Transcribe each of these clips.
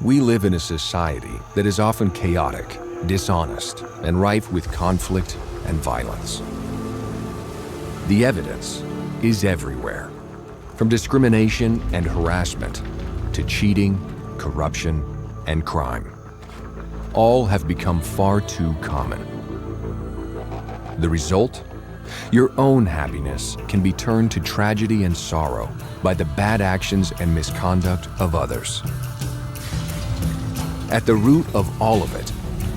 We live in a society that is often chaotic, dishonest, and rife with conflict and violence. The evidence is everywhere, from discrimination and harassment to cheating, corruption, and crime. All have become far too common. The result? Your own happiness can be turned to tragedy and sorrow by the bad actions and misconduct of others. At the root of all of it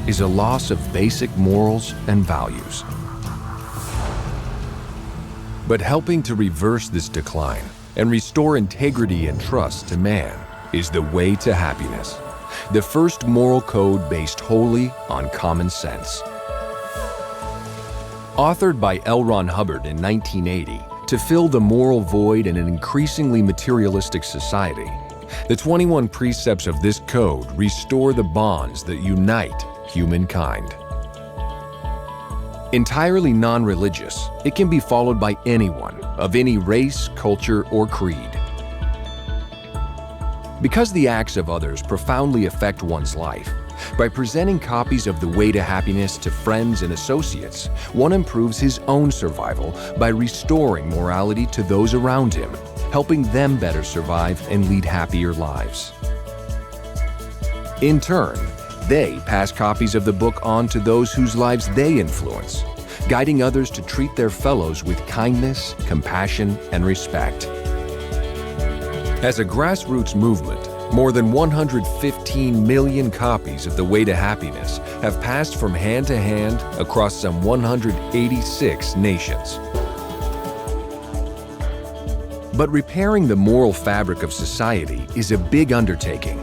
is a loss of basic morals and values. But helping to reverse this decline and restore integrity and trust to man is the way to happiness, the first moral code based wholly on common sense. Authored by L. Ron Hubbard in 1980 to fill the moral void in an increasingly materialistic society, the 21 precepts of this code restore the bonds that unite humankind. Entirely non-religious, it can be followed by anyone of any race, culture, or creed. Because the acts of others profoundly affect one's life, by presenting copies of The Way to Happiness to friends and associates, one improves his own survival by restoring morality to those around him, helping them better survive and lead happier lives. In turn, they pass copies of the book on to those whose lives they influence, guiding others to treat their fellows with kindness, compassion, and respect. As a grassroots movement, more than 115 million copies of The Way to Happiness have passed from hand to hand across some 186 nations. But repairing the moral fabric of society is a big undertaking.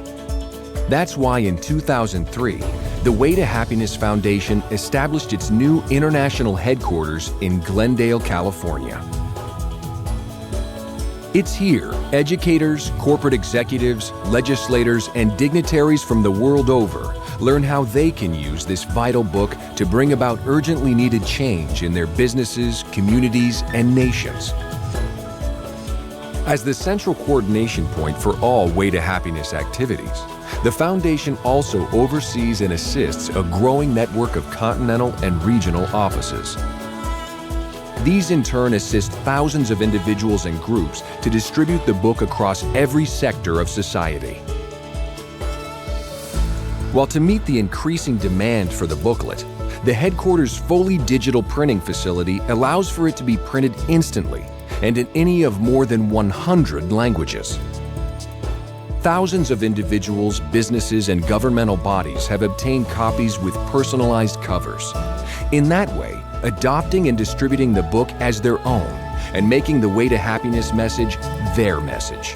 That's why in 2003, the Way to Happiness Foundation established its new international headquarters in Glendale, California. It's here educators, corporate executives, legislators, and dignitaries from the world over learn how they can use this vital book to bring about urgently needed change in their businesses, communities, and nations. As the central coordination point for all Way to Happiness activities, the Foundation also oversees and assists a growing network of continental and regional offices. These in turn assist thousands of individuals and groups to distribute the book across every sector of society. While to meet the increasing demand for the booklet, the headquarters' fully digital printing facility allows for it to be printed instantly and in any of more than 100 languages. Thousands of individuals, businesses, and governmental bodies have obtained copies with personalized covers. In that way, adopting and distributing the book as their own and making the Way to Happiness message their message.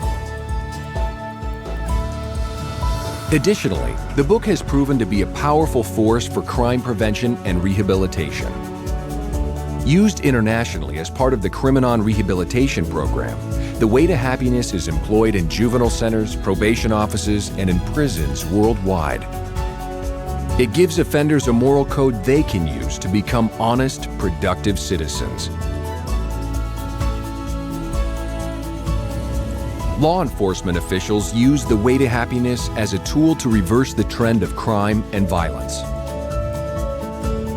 Additionally, the book has proven to be a powerful force for crime prevention and rehabilitation. Used internationally as part of the Criminon Rehabilitation Program, the Way to Happiness is employed in juvenile centers, probation offices, and in prisons worldwide. It gives offenders a moral code they can use to become honest, productive citizens. Law enforcement officials use the Way to Happiness as a tool to reverse the trend of crime and violence.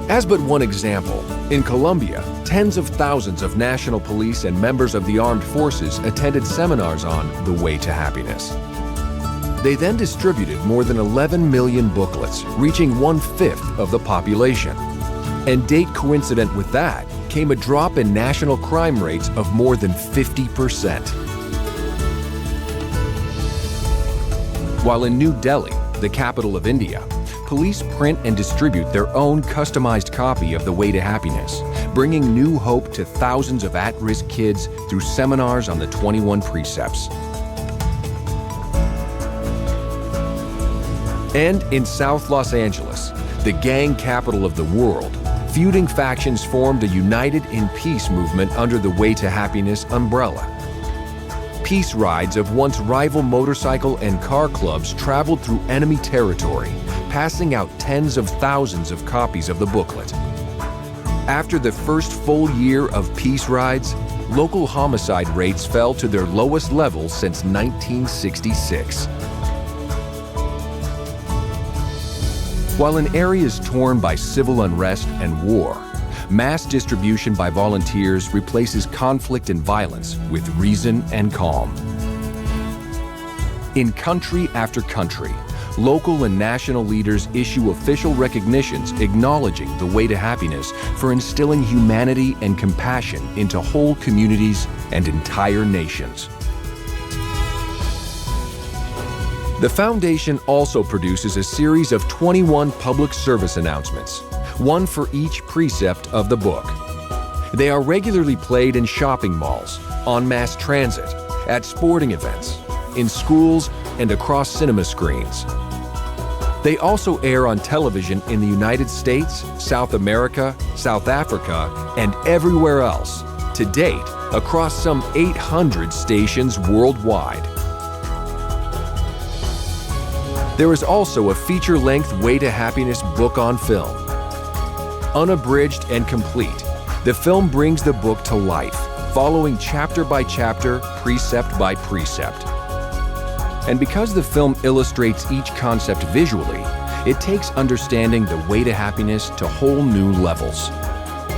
As but one example, in Colombia, tens of thousands of national police and members of the armed forces attended seminars on the Way to Happiness. They then distributed more than 11 million booklets, reaching 1/5 of the population. And date coincident with that came a drop in national crime rates of more than 50%. While in New Delhi, the capital of India, police print and distribute their own customized copy of the Way to Happiness, bringing new hope to thousands of at-risk kids through seminars on the 21 precepts. And in South Los Angeles, the gang capital of the world, feuding factions formed a United in Peace movement under the Way to Happiness umbrella. Peace rides of once rival motorcycle and car clubs traveled through enemy territory, passing out tens of thousands of copies of the booklet. After the first full year of peace rides, local homicide rates fell to their lowest level since 1966. While in areas torn by civil unrest and war, mass distribution by volunteers replaces conflict and violence with reason and calm. In country after country, local and national leaders issue official recognitions acknowledging the way to happiness for instilling humanity and compassion into whole communities and entire nations. The Foundation also produces a series of 21 public service announcements, one for each precept of the book. They are regularly played in shopping malls, on mass transit, at sporting events, in schools, and across cinema screens. They also air on television in the United States, South America, South Africa, and everywhere else, to date, across some 800 stations worldwide. There is also a feature-length Way to Happiness book on film. Unabridged and complete, the film brings the book to life, following chapter by chapter, precept by precept. And because the film illustrates each concept visually, it takes understanding the way to happiness to whole new levels.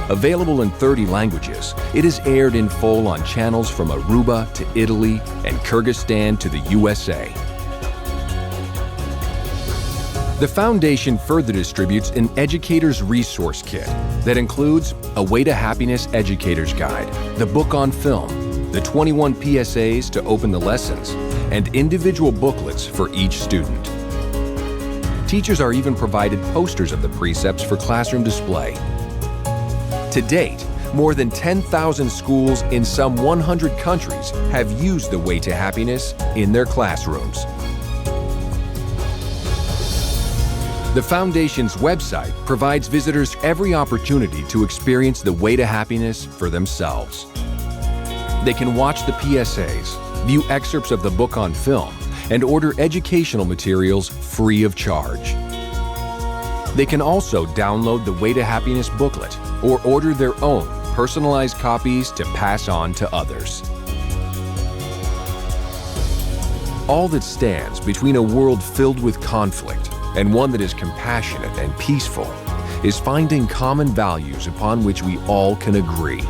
Available in 30 languages, it is aired in full on channels from Aruba to Italy and Kyrgyzstan to the USA. The Foundation further distributes an Educator's Resource Kit that includes a Way to Happiness Educator's Guide, the book on film, the 21 PSAs to open the lessons, and individual booklets for each student. Teachers are even provided posters of the precepts for classroom display. To date, more than 10,000 schools in some 100 countries have used the Way to Happiness in their classrooms. The Foundation's website provides visitors every opportunity to experience the Way to Happiness for themselves. They can watch the PSAs, view excerpts of the book on film, and order educational materials free of charge. They can also download the Way to Happiness booklet or order their own personalized copies to pass on to others. All that stands between a world filled with conflict and one that is compassionate and peaceful is finding common values upon which we all can agree,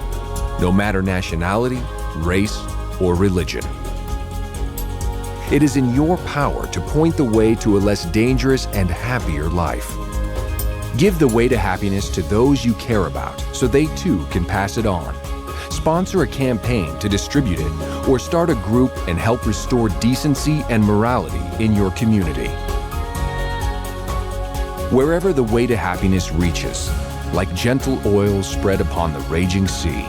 no matter nationality, race, or religion. It is in your power to point the way to a less dangerous and happier life. Give the Way to Happiness to those you care about so they too can pass it on. Sponsor a campaign to distribute it or start a group and help restore decency and morality in your community. Wherever the Way to Happiness reaches, like gentle oil spread upon the raging sea,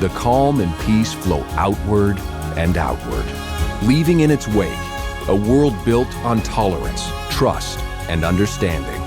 the calm and peace flow outward and outward, leaving in its wake a world built on tolerance, trust, and understanding.